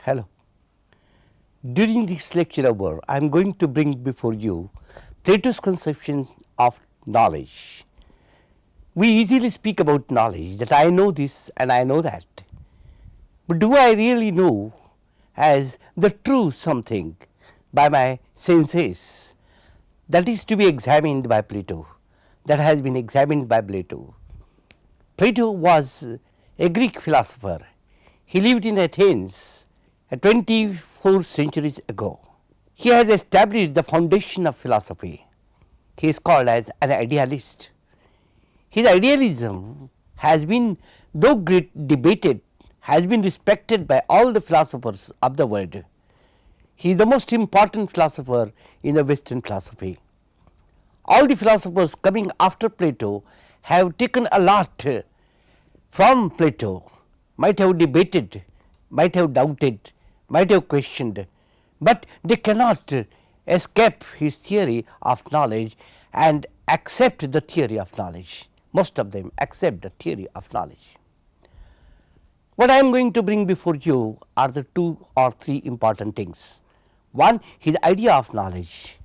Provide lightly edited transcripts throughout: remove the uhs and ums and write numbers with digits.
Hello. During this lecture hour, I am going to bring before you Plato's conception of knowledge. We easily speak about knowledge, that I know this and I know that. But do I really know as the true something by my senses? That is to be examined by Plato, that has been examined by Plato. Plato was a Greek philosopher. He lived in Athens 24 centuries ago. He has established the foundation of philosophy. He is called as an idealist. His idealism has been, though great debated, has been respected by all the philosophers of the world. He is the most important philosopher in the Western philosophy. All the philosophers coming after Plato have taken a lot from Plato, might have debated, might have doubted, might have questioned, but they cannot escape his theory of knowledge and accept the theory of knowledge. Most of them accept the theory of knowledge. What I am going to bring before you are the 2 or 3 important things. One, his idea of knowledge,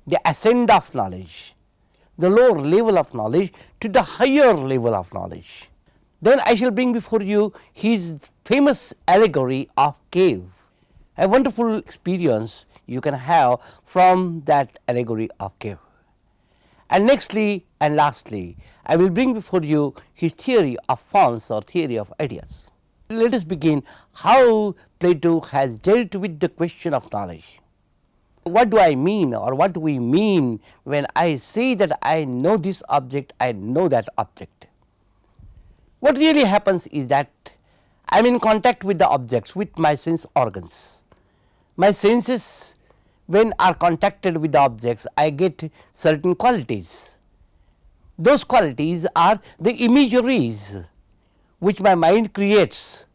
the ascent of knowledge, the lower level of knowledge to the higher level of knowledge. Then I shall bring before you his famous allegory of cave, a wonderful experience you can have from that allegory of cave. And nextly and lastly, I will bring before you his theory of forms or theory of ideas. Let us begin how Plato has dealt with the question of knowledge. What do I mean, or what do we mean when I say that I know this object, I know that object? What really happens is that I am in contact with the objects with my sense organs. My senses, when are contacted with the objects, I get certain qualities. Those qualities are the imageries which my mind creates,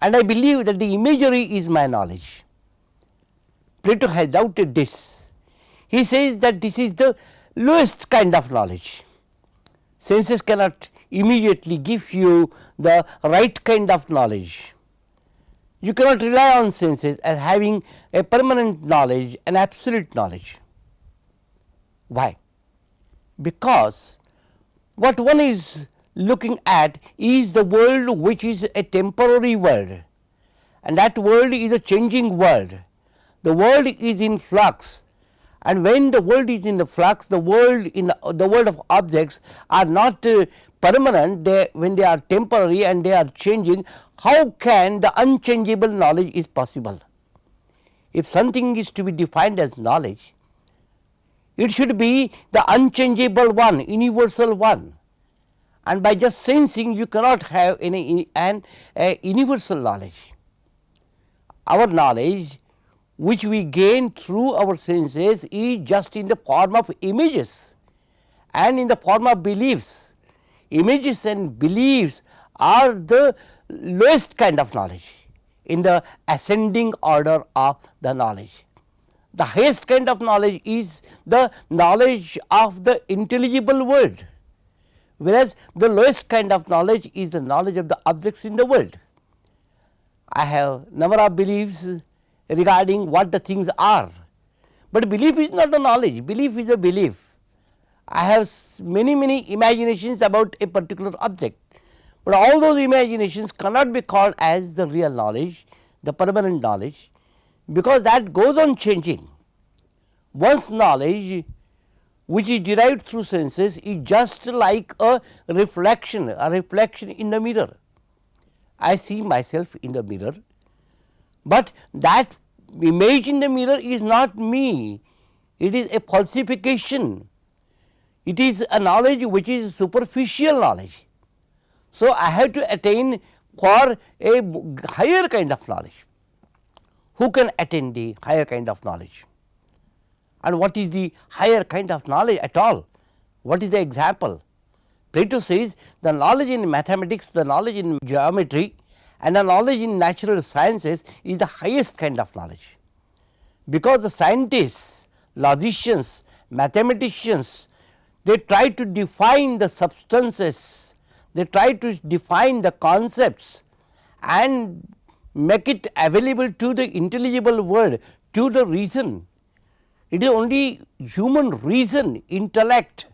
and I believe that the imagery is my knowledge. Plato has doubted this. He says that this is the lowest kind of knowledge. Senses cannot immediately give you the right kind of knowledge. You cannot rely on senses as having a permanent knowledge, an absolute knowledge. Why? Because what one is looking at is the world which is a temporary world, and that world is a changing world. The world is in flux, and when the world is in the flux, the world of objects are not permanent. When they are temporary and they are changing, how can the unchangeable knowledge is possible? If something is to be defined as knowledge, it should be the unchangeable one, universal one, and by just sensing you cannot have an universal knowledge. Our knowledge which we gain through our senses is just in the form of images and in the form of beliefs. Images and beliefs are the lowest kind of knowledge in the ascending order of the knowledge. The highest kind of knowledge is the knowledge of the intelligible world, whereas the lowest kind of knowledge is the knowledge of the objects in the world. I have number of beliefs regarding what the things are, but belief is not a knowledge, belief is a belief. I have many imaginations about a particular object, but all those imaginations cannot be called as the real knowledge, the permanent knowledge, because that goes on changing. One's knowledge which is derived through senses is just like a reflection in the mirror. I see myself in the mirror, but that image in the mirror is not me, it is a falsification, it is a knowledge which is superficial knowledge. So, I have to attain for a higher kind of knowledge. Who can attain the higher kind of knowledge? And what is the higher kind of knowledge at all? What is the example? Plato says the knowledge in mathematics, the knowledge in geometry, and the knowledge in natural sciences is the highest kind of knowledge, because the scientists, logicians, mathematicians, they try to define the substances, they try to define the concepts, and make it available to the intelligible world, to the reason. It is only human reason, intellect,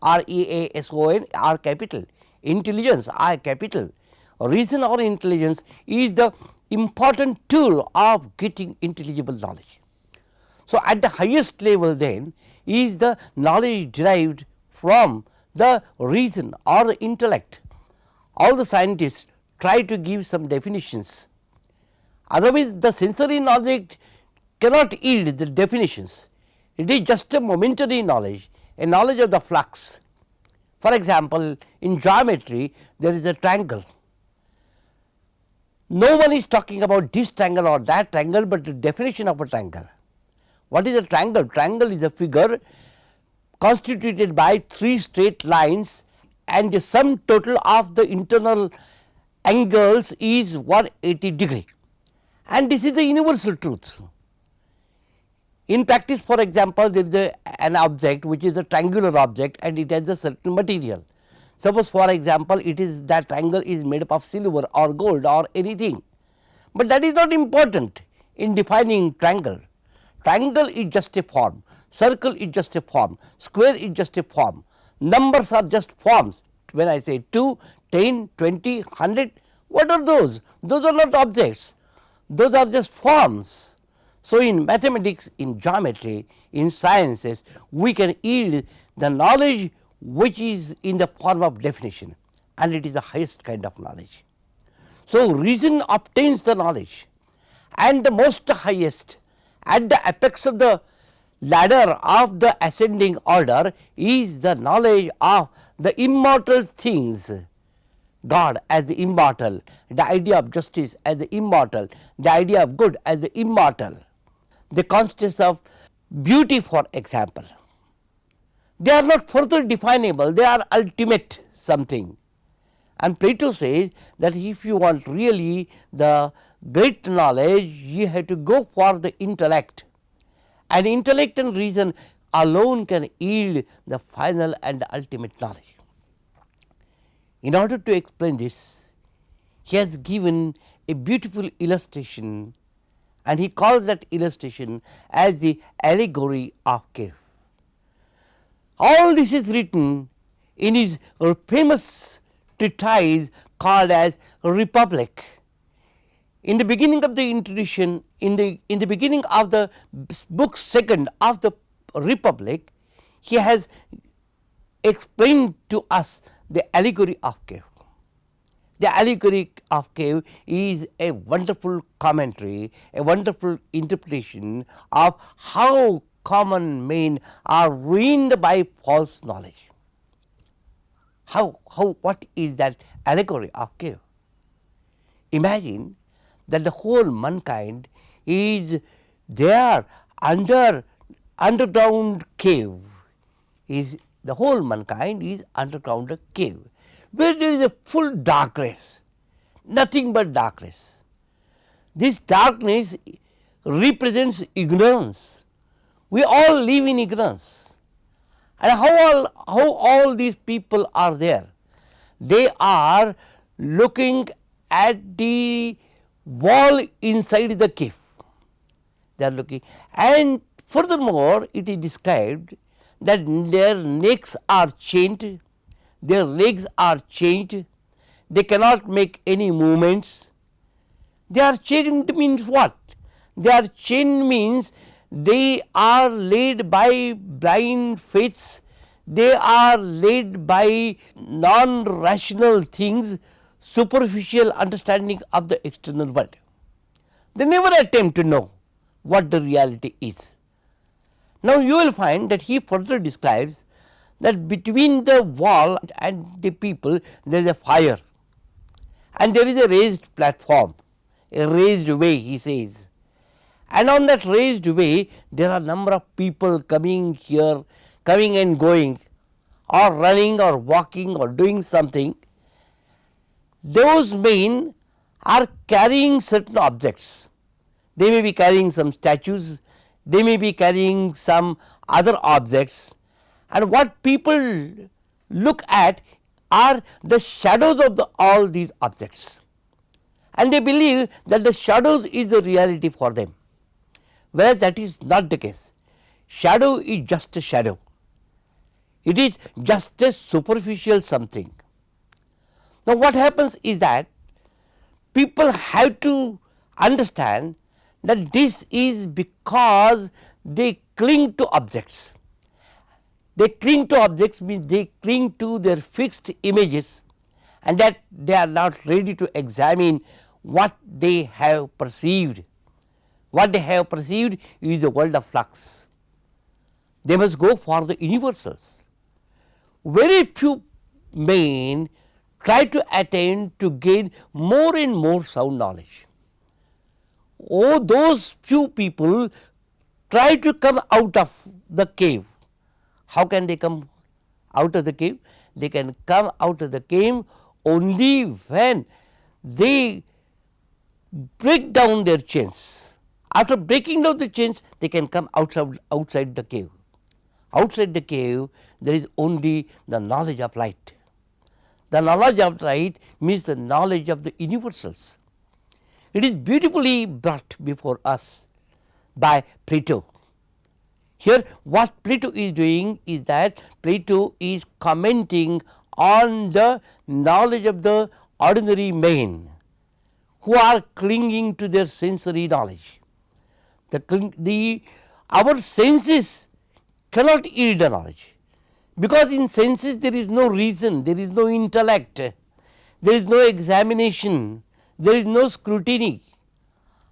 REASON, R capital, intelligence, I capital. Reason or intelligence is the important tool of getting intelligible knowledge. So, at the highest level then is the knowledge derived from the reason or the intellect. All the scientists try to give some definitions, otherwise the sensory knowledge cannot yield the definitions. It is just a momentary knowledge, a knowledge of the flux. For example, in geometry there is a triangle. No one is talking about this triangle or that triangle, but the definition of a triangle. What is a triangle? Triangle is a figure constituted by 3 straight lines, and the sum total of the internal angles is 180 degree, and this is the universal truth. In practice, for example, there is an object which is a triangular object and it has a certain material. Suppose for example, it is that triangle is made up of silver or gold or anything, but that is not important in defining triangle. Triangle is just a form, circle is just a form, square is just a form, numbers are just forms. When I say 2, 10, 20, 100, what are those? Those are not objects, those are just forms. So, in mathematics, in geometry, in sciences, we can yield the knowledge which is in the form of definition, and it is the highest kind of knowledge. So, reason obtains the knowledge, and the most highest at the apex of the ladder of the ascending order is the knowledge of the immortal things, God as the immortal, the idea of justice as the immortal, the idea of good as the immortal, the constants of beauty for example. They are not further definable, they are ultimate something. And Plato says that if you want really the great knowledge, you have to go for the intellect, and intellect and reason alone can yield the final and ultimate knowledge. In order to explain this, he has given a beautiful illustration, and he calls that illustration as the allegory of cave. All this is written in his famous treatise called as Republic. In the beginning of the introduction, in the beginning of the book second of the Republic, he has explained to us the allegory of cave. The allegory of cave is a wonderful commentary, a wonderful interpretation of how common men are ruined by false knowledge. What is that allegory of cave? Imagine that the whole mankind is there under underground cave, is the whole mankind is underground cave, where there is a full darkness, nothing but darkness. This darkness represents ignorance. We all live in ignorance. And how all these people are there? They are looking at the wall inside the cave. They are looking, and furthermore it is described that their necks are chained, their legs are chained, they cannot make any movements. They are chained means what? They are chained means they are led by blind faiths, they are led by non-rational things, superficial understanding of the external world. They never attempt to know what the reality is. Now, you will find that he further describes that between the wall and the people there is a fire, and there is a raised platform, a raised way, he says, and on that raised way there are number of people coming here, coming and going, or running or walking or doing something. Those men are carrying certain objects. They may be carrying some statues, they may be carrying some other objects, and what people look at are the shadows of all these objects. and they believe that the shadows is the reality for them, whereas that is not the case. Shadow is just a shadow, it is just a superficial something. Now, what happens is that people have to understand that this is because they cling to objects. They cling to objects means they cling to their fixed images, and that they are not ready to examine what they have perceived. What they have perceived is the world of flux. They must go for the universals. Very few men try to attain to gain more and more sound knowledge. Oh, those few people try to come out of the cave. How can they come out of the cave? They can come out of the cave only when they break down their chains. After breaking down the chains, they can come outside the cave. Outside the cave, there is only the knowledge of light. The knowledge of light means the knowledge of the universals. It is beautifully brought before us by Plato. Here, what Plato is doing is that Plato is commenting on the knowledge of the ordinary men who are clinging to their sensory knowledge. Our senses cannot yield the knowledge, because in senses there is no reason, there is no intellect, there is no examination, there is no scrutiny.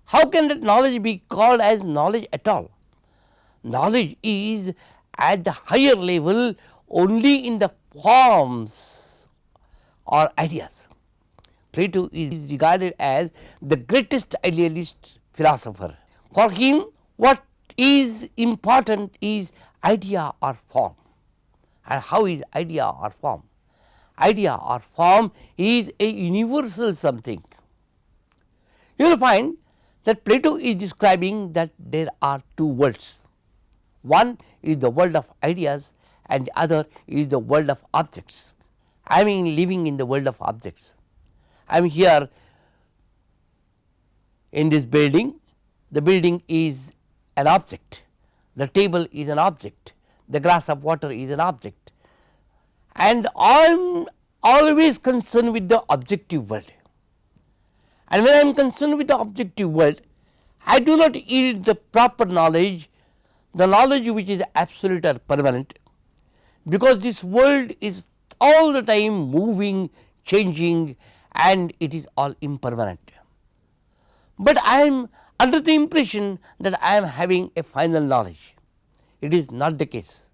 How can that knowledge be called as knowledge at all? Knowledge is at the higher level only in the forms or ideas. Plato is regarded as the greatest idealist philosopher. For him, what is important is idea or form. And how is idea or form? Idea or form is a universal something. You will find that Plato is describing that there are two worlds. One is the world of ideas and the other is the world of objects. I mean living in the world of objects. I am here in this building, the building is an object, the table is an object, the glass of water is an object, and I am always concerned with the objective world. And when I am concerned with the objective world, I do not yield the proper knowledge, the knowledge which is absolute or permanent, because this world is all the time moving, changing, and it is all impermanent. But I am under the impression that I am having a final knowledge. It is not the case.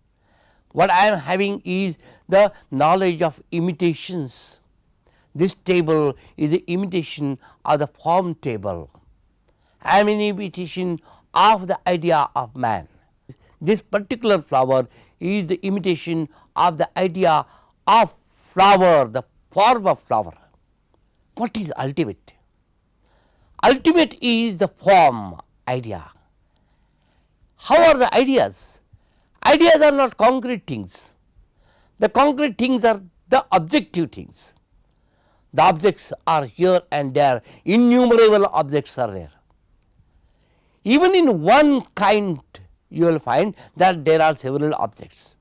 What I am having is the knowledge of imitations. This table is the imitation of the form table. I am an imitation of the idea of man. This particular flower is the imitation of the idea of flower, the form of flower. What is ultimate? Ultimate is the form idea. How are the ideas? Ideas are not concrete things. The concrete things are the objective things. The objects are here and there, innumerable objects are there. Even in one kind you will find that there are several objects,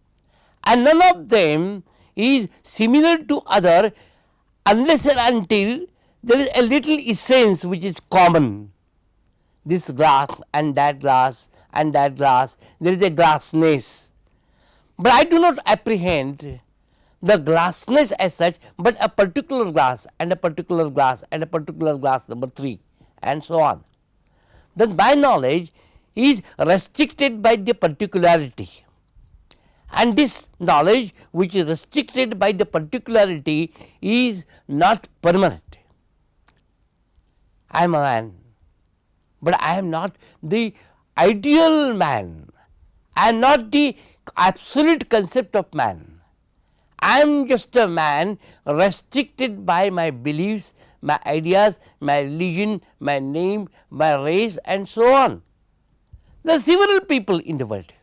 and none of them is similar to other unless and until there is a little essence which is common. This glass and that glass and that glass, there is a glassness, but I do not apprehend the glassness as such, but a particular glass and a particular glass and a particular glass number 3 and so on. Then my knowledge is restricted by the particularity, and this knowledge which is restricted by the particularity is not permanent. I am a man, but I am not the ideal man, I am not the absolute concept of man. I am just a man restricted by my beliefs, my ideas, my religion, my name, my race and so on. There are several people in the world,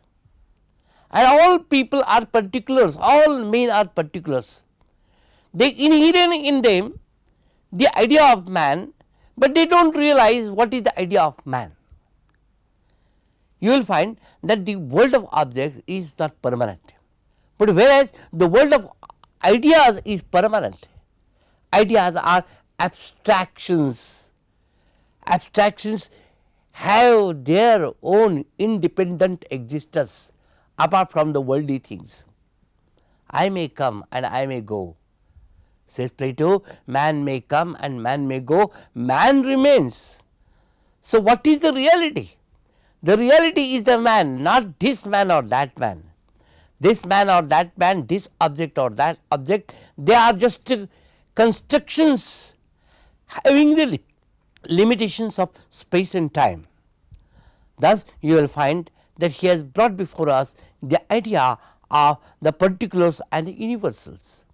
and all people are particulars, all men are particulars. They inherent in them the idea of man, but they do not realize what is the idea of man. You will find that the world of objects is not permanent, but whereas the world of ideas is permanent. Ideas are abstractions. Abstractions have their own independent existence apart from the worldly things. I may come and I may go. Says Plato, man may come and man may go, man remains. So, what is the reality? The reality is the man, not this man or that man. This man or that man, this object or that object, they are just constructions having the limitations of space and time. Thus, you will find that he has brought before us the idea of the particulars and the universals.